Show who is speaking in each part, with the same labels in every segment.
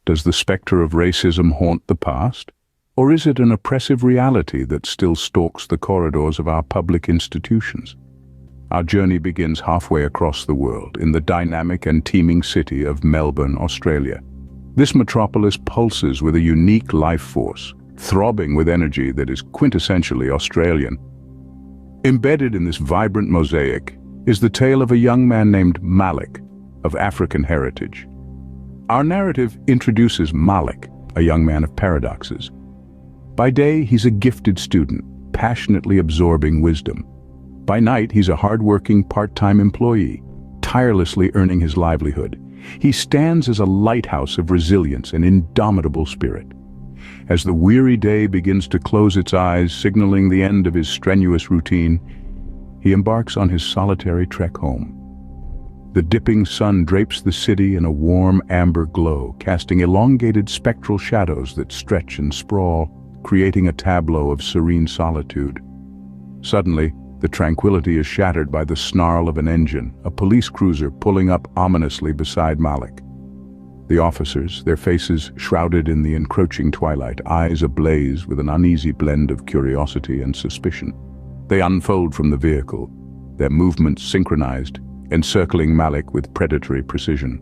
Speaker 1: Does the specter of racism haunt the past? Or is it an oppressive reality that still stalks the corridors of our public institutions? Our journey begins halfway across the world, in the dynamic and teeming city of Melbourne, Australia. This metropolis pulses with a unique life force, throbbing with energy that is quintessentially Australian. Embedded in this vibrant mosaic is the tale of a young man named Malik, of African heritage. Our narrative introduces Malik, a young man of paradoxes. By day, he's a gifted student, passionately absorbing wisdom. By night, he's a hard-working part-time employee, tirelessly earning his livelihood. He stands as a lighthouse of resilience and indomitable spirit. As the weary day begins to close its eyes, signaling the end of his strenuous routine, he embarks on his solitary trek home. The dipping sun drapes the city in a warm amber glow, casting elongated spectral shadows that stretch and sprawl, creating a tableau of serene solitude. Suddenly, the tranquility is shattered by the snarl of an engine, a police cruiser pulling up ominously beside Malik. The officers, their faces shrouded in the encroaching twilight, eyes ablaze with an uneasy blend of curiosity and suspicion. They unfold from the vehicle, their movements synchronized, encircling Malik with predatory precision.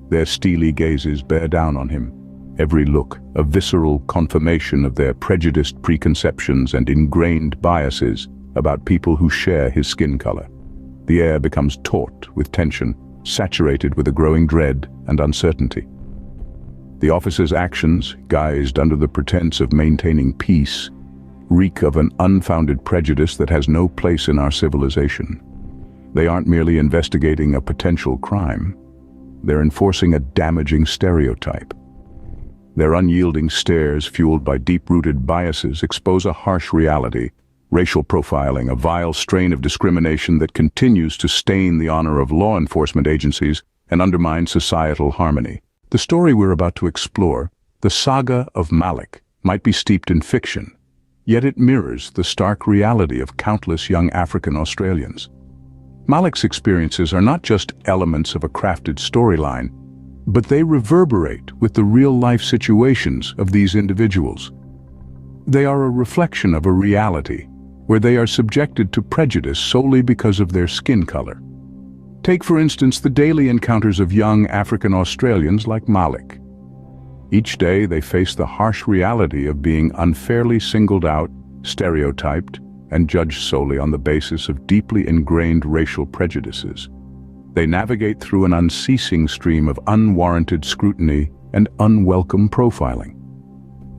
Speaker 1: Their steely gazes bear down on him, every look a visceral confirmation of their prejudiced preconceptions and ingrained biases about people who share his skin color. The air becomes taut with tension, saturated with a growing dread and uncertainty. The officers' actions, guised under the pretense of maintaining peace, reek of an unfounded prejudice that has no place in our civilization. They aren't merely investigating a potential crime. They're enforcing a damaging stereotype. Their unyielding stares, fueled by deep-rooted biases, expose a harsh reality: racial profiling, a vile strain of discrimination that continues to stain the honor of law enforcement agencies and undermine societal harmony. The story we're about to explore, the saga of Malik, might be steeped in fiction, yet it mirrors the stark reality of countless young African Australians. Malik's experiences are not just elements of a crafted storyline, but they reverberate with the real-life situations of these individuals. They are a reflection of a reality where they are subjected to prejudice solely because of their skin color. Take, for instance, the daily encounters of young African Australians like Malik. Each day they face the harsh reality of being unfairly singled out, stereotyped, and judged solely on the basis of deeply ingrained racial prejudices. They navigate through an unceasing stream of unwarranted scrutiny and unwelcome profiling.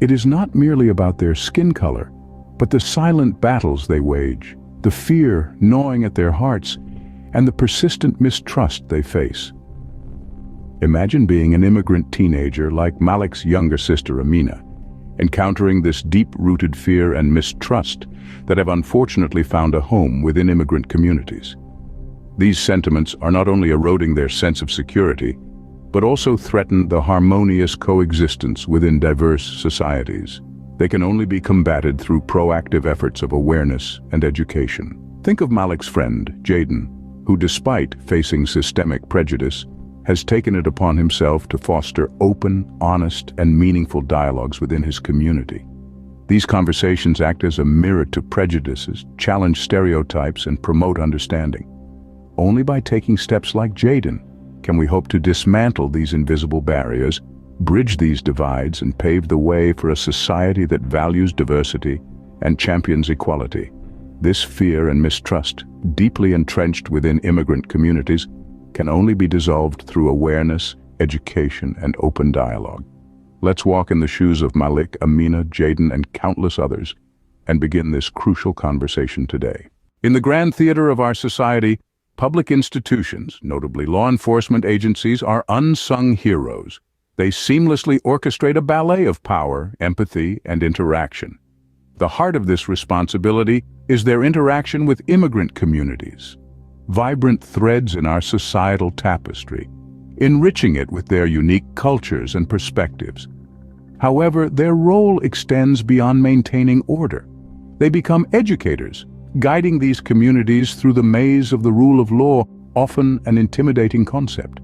Speaker 1: It is not merely about their skin color, but the silent battles they wage, the fear gnawing at their hearts, and the persistent mistrust they face. Imagine being an immigrant teenager like Malik's younger sister Amina, encountering this deep-rooted fear and mistrust that have unfortunately found a home within immigrant communities. These sentiments are not only eroding their sense of security, but also threaten the harmonious coexistence within diverse societies. They can only be combated through proactive efforts of awareness and education. Think of Malik's friend, Jaden, who, despite facing systemic prejudice, has taken it upon himself to foster open, honest, and meaningful dialogues within his community. These conversations act as a mirror to prejudices, challenge stereotypes, and promote understanding. Only by taking steps like Jaden can we hope to dismantle these invisible barriers, bridge these divides, and pave the way for a society that values diversity and champions equality. This fear and mistrust, deeply entrenched within immigrant communities, can only be dissolved through awareness, education, and open dialogue. Let's walk in the shoes of Malik, Amina, Jaden, and countless others, and begin this crucial conversation today. In the grand theater of our society, public institutions, notably law enforcement agencies, are unsung heroes. They seamlessly orchestrate a ballet of power, empathy, and interaction. The heart of this responsibility is their interaction with immigrant communities, vibrant threads in our societal tapestry, enriching it with their unique cultures and perspectives. However, their role extends beyond maintaining order. They become educators, guiding these communities through the maze of the rule of law, often an intimidating concept.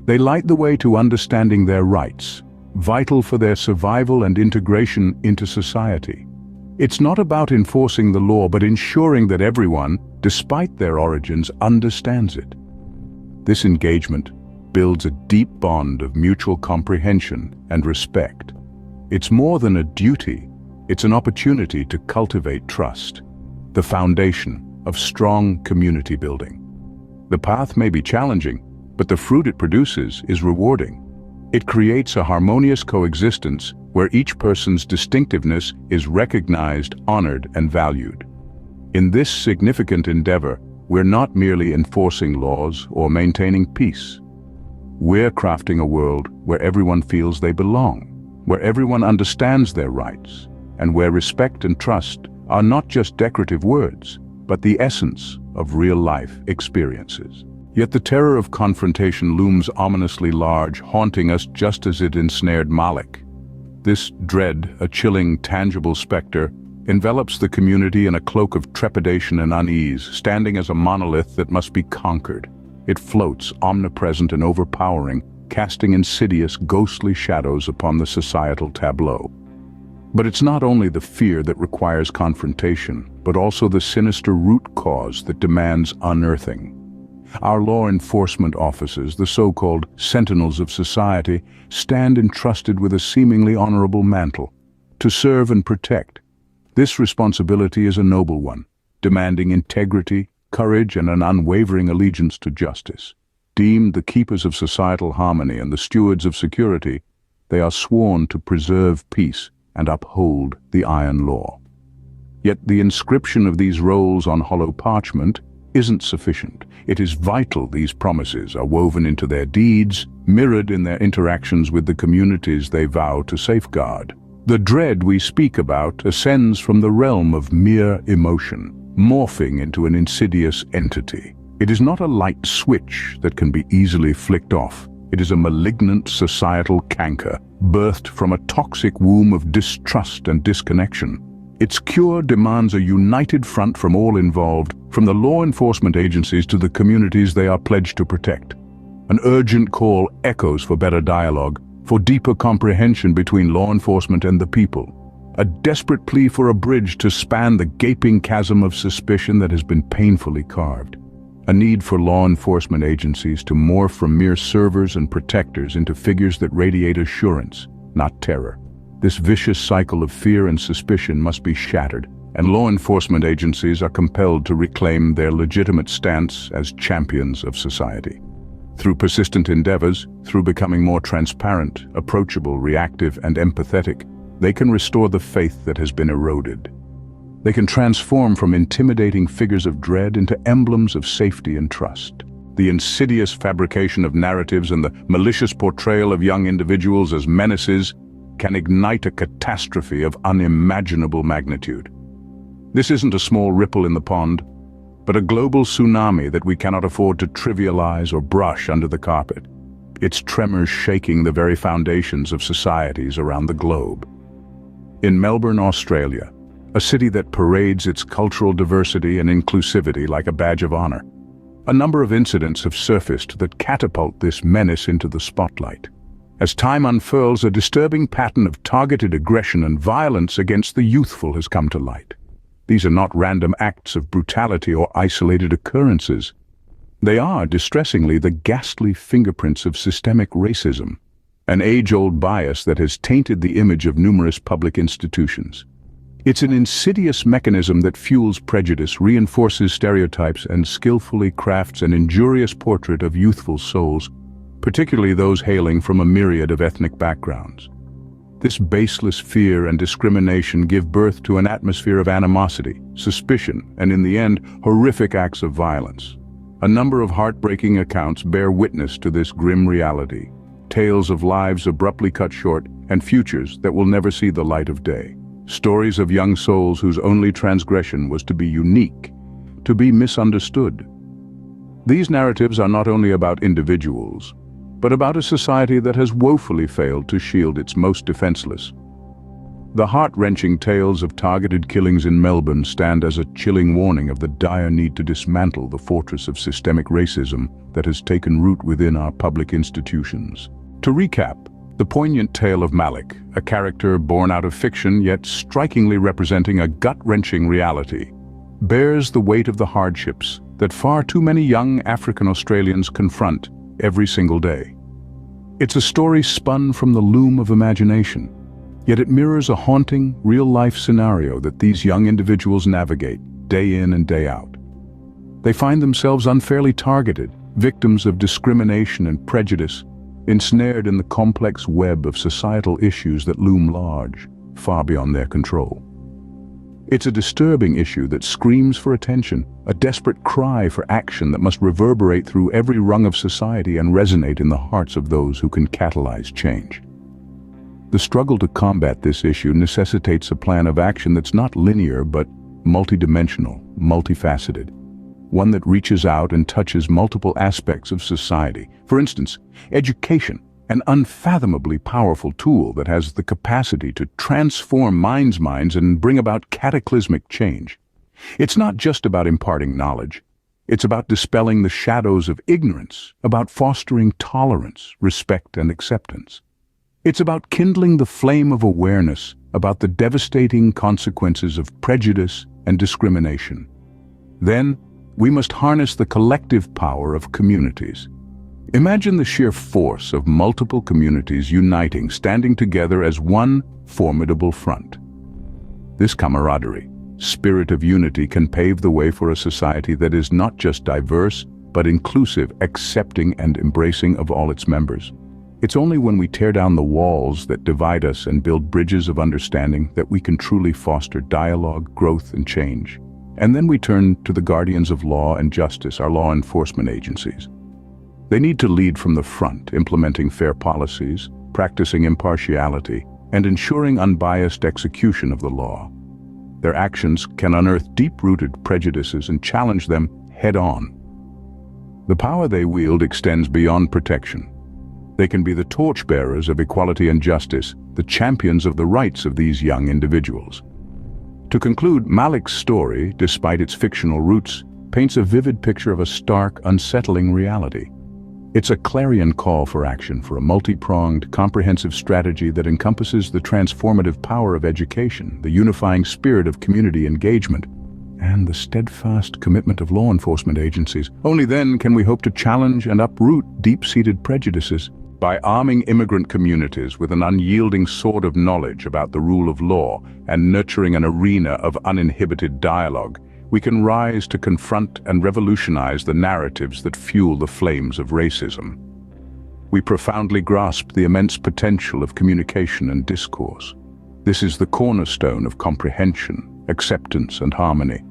Speaker 1: They light the way to understanding their rights, vital for their survival and integration into society. It's not about enforcing the law, but ensuring that everyone, despite their origins, understands it. This engagement builds a deep bond of mutual comprehension and respect. It's more than a duty, it's an opportunity to cultivate trust, the foundation of strong community building. The path may be challenging, but the fruit it produces is rewarding. It creates a harmonious coexistence where each person's distinctiveness is recognized, honored, and valued. In this significant endeavor, we're not merely enforcing laws or maintaining peace. We're crafting a world where everyone feels they belong, where everyone understands their rights, and where respect and trust are not just decorative words, but the essence of real-life experiences. Yet the terror of confrontation looms ominously large, haunting us just as it ensnared Malik. This dread, a chilling, tangible specter, envelops the community in a cloak of trepidation and unease, standing as a monolith that must be conquered. It floats, omnipresent and overpowering, casting insidious, ghostly shadows upon the societal tableau. But it's not only the fear that requires confrontation, but also the sinister root cause that demands unearthing. Our law enforcement officers, the so-called sentinels of society, stand entrusted with a seemingly honorable mantle, to serve and protect. This responsibility is a noble one, demanding integrity, courage, and an unwavering allegiance to justice. Deemed the keepers of societal harmony and the stewards of security, they are sworn to preserve peace and uphold the iron law. Yet the inscription of these roles on hollow parchment isn't sufficient. It is vital these promises are woven into their deeds, mirrored in their interactions with the communities they vow to safeguard. The dread we speak about ascends from the realm of mere emotion, morphing into an insidious entity. It is not a light switch that can be easily flicked off. It is a malignant societal canker, birthed from a toxic womb of distrust and disconnection. Its cure demands a united front from all involved, from the law enforcement agencies to the communities they are pledged to protect. An urgent call echoes for better dialogue, for deeper comprehension between law enforcement and the people. A desperate plea for a bridge to span the gaping chasm of suspicion that has been painfully carved. A need for law enforcement agencies to morph from mere servers and protectors into figures that radiate assurance, not terror. This vicious cycle of fear and suspicion must be shattered, and law enforcement agencies are compelled to reclaim their legitimate stance as champions of society. Through persistent endeavors, through becoming more transparent, approachable, reactive, and empathetic, they can restore the faith that has been eroded. They can transform from intimidating figures of dread into emblems of safety and trust. The insidious fabrication of narratives and the malicious portrayal of young individuals as menaces can ignite a catastrophe of unimaginable magnitude. This isn't a small ripple in the pond, but a global tsunami that we cannot afford to trivialize or brush under the carpet. Its tremors shaking the very foundations of societies around the globe. In Melbourne, Australia, a city that parades its cultural diversity and inclusivity like a badge of honor, a number of incidents have surfaced that catapult this menace into the spotlight. As time unfurls, a disturbing pattern of targeted aggression and violence against the youthful has come to light. These are not random acts of brutality or isolated occurrences. They are, distressingly, the ghastly fingerprints of systemic racism, an age-old bias that has tainted the image of numerous public institutions. It's an insidious mechanism that fuels prejudice, reinforces stereotypes, and skillfully crafts an injurious portrait of youthful souls, particularly those hailing from a myriad of ethnic backgrounds. This baseless fear and discrimination give birth to an atmosphere of animosity, suspicion, and in the end, horrific acts of violence. A number of heartbreaking accounts bear witness to this grim reality, tales of lives abruptly cut short and futures that will never see the light of day. Stories of young souls whose only transgression was to be unique, to be misunderstood. These narratives are not only about individuals, but about a society that has woefully failed to shield its most defenseless. The heart-wrenching tales of targeted killings in Melbourne stand as a chilling warning of the dire need to dismantle the fortress of systemic racism that has taken root within our public institutions. To recap, The poignant tale of Malik, a character born out of fiction yet strikingly representing a gut-wrenching reality, bears the weight of the hardships that far too many young African Australians confront every single day. It's a story spun from the loom of imagination, yet it mirrors a haunting, real-life scenario that these young individuals navigate day in and day out. They find themselves unfairly targeted, victims of discrimination and prejudice, ensnared in the complex web of societal issues that loom large, far beyond their control. It's a disturbing issue that screams for attention, a desperate cry for action that must reverberate through every rung of society and resonate in the hearts of those who can catalyze change. The struggle to combat this issue necessitates a plan of action that's not linear but multidimensional, multifaceted, one that reaches out and touches multiple aspects of society. For instance, education, an unfathomably powerful tool that has the capacity to transform minds and bring about cataclysmic change. It's not just about imparting knowledge. It's about dispelling the shadows of ignorance, about fostering tolerance, respect, and acceptance. It's about kindling the flame of awareness about the devastating consequences of prejudice and discrimination. Then, we must harness the collective power of communities. Imagine the sheer force of multiple communities uniting, standing together as one formidable front. This camaraderie, spirit of unity, can pave the way for a society that is not just diverse, but inclusive, accepting and embracing of all its members. It's only when we tear down the walls that divide us and build bridges of understanding that we can truly foster dialogue, growth, and change. And then we turn to the guardians of law and justice, our law enforcement agencies. They need to lead from the front, implementing fair policies, practicing impartiality, and ensuring unbiased execution of the law. Their actions can unearth deep-rooted prejudices and challenge them head-on. The power they wield extends beyond protection. They can be the torchbearers of equality and justice, the champions of the rights of these young individuals. To conclude, Malik's story, despite its fictional roots, paints a vivid picture of a stark, unsettling reality. It's a clarion call for action, for a multi-pronged, comprehensive strategy that encompasses the transformative power of education, the unifying spirit of community engagement, and the steadfast commitment of law enforcement agencies. Only then can we hope to challenge and uproot deep-seated prejudices. By arming immigrant communities with an unyielding sword of knowledge about the rule of law and nurturing an arena of uninhibited dialogue, we can rise to confront and revolutionize the narratives that fuel the flames of racism. We profoundly grasp the immense potential of communication and discourse. This is the cornerstone of comprehension, acceptance, and harmony.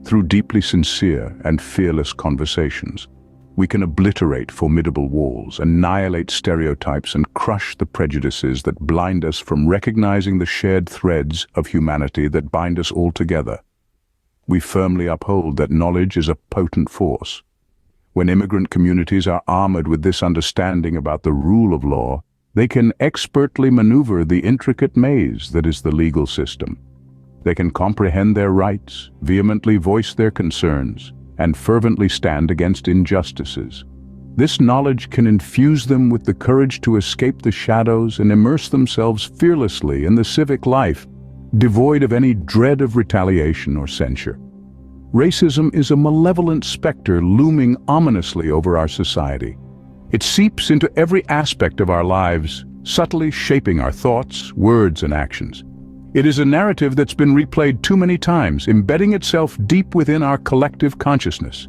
Speaker 1: Through deeply sincere and fearless conversations, we can obliterate formidable walls, annihilate stereotypes, and crush the prejudices that blind us from recognizing the shared threads of humanity that bind us all together. We firmly uphold that knowledge is a potent force. When immigrant communities are armored with this understanding about the rule of law, they can expertly maneuver the intricate maze that is the legal system. They can comprehend their rights, vehemently voice their concerns, and fervently stand against injustices. This knowledge can infuse them with the courage to escape the shadows and immerse themselves fearlessly in the civic life, devoid of any dread of retaliation or censure. Racism is a malevolent specter looming ominously over our society. It seeps into every aspect of our lives, subtly shaping our thoughts, words, and actions. It is a narrative that's been replayed too many times, embedding itself deep within our collective consciousness.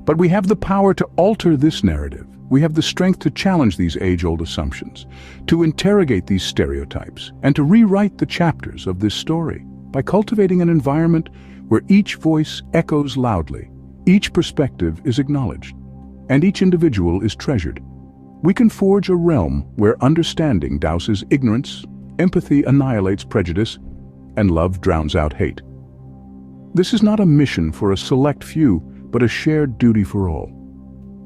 Speaker 1: But we have the power to alter this narrative. We have the strength to challenge these age-old assumptions, to interrogate these stereotypes, and to rewrite the chapters of this story by cultivating an environment where each voice echoes loudly, each perspective is acknowledged, and each individual is treasured. We can forge a realm where understanding douses ignorance, empathy annihilates prejudice, and love drowns out hate. This is not a mission for a select few, but a shared duty for all.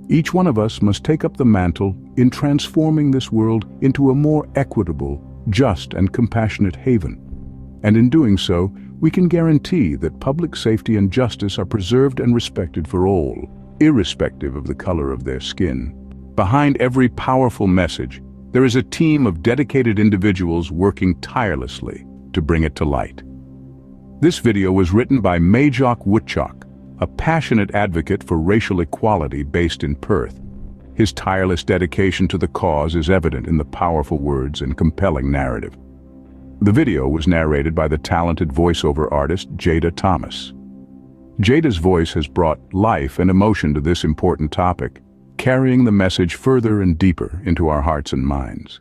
Speaker 1: Each one of us must take up the mantle in transforming this world into a more equitable, just, and compassionate haven. And in doing so, we can guarantee that public safety and justice are preserved and respected for all, irrespective of the color of their skin. Behind every powerful message, There is a team of dedicated individuals working tirelessly to bring it to light. This video was written by Majok Woodchuck, a passionate advocate for racial equality based in Perth. His tireless dedication to the cause is evident in the powerful words and compelling narrative. The video was narrated by the talented voiceover artist Jada Thomas. Jada's voice has brought life and emotion to this important topic, carrying the message further and deeper into our hearts and minds.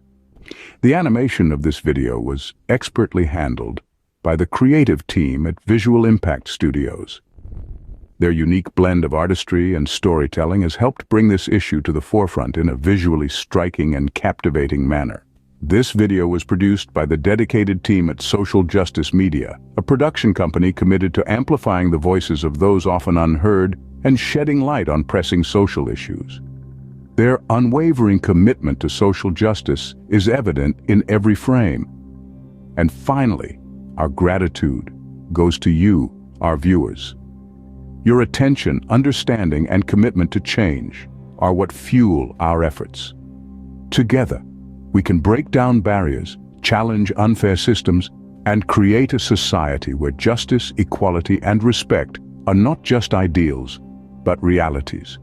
Speaker 1: The animation of this video was expertly handled by the creative team at Visual Impact Studios. Their unique blend of artistry and storytelling has helped bring this issue to the forefront in a visually striking and captivating manner. This video was produced by the dedicated team at Social Justice Media, a production company committed to amplifying the voices of those often unheard and shedding light on pressing social issues. Their unwavering commitment to social justice is evident in every frame. And finally, our gratitude goes to you, our viewers. Your attention, understanding, and commitment to change are what fuel our efforts. Together, we can break down barriers, challenge unfair systems, and create a society where justice, equality, and respect are not just ideals, but realities.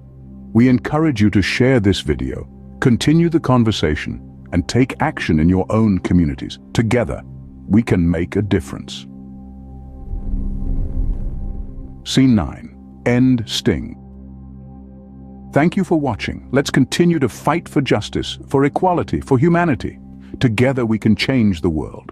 Speaker 1: We encourage you to share this video, continue the conversation, and take action in your own communities. Together, we can make a difference. Scene 9. End Sting. Thank you for watching. Let's continue to fight for justice, for equality, for humanity. Together we can change the world.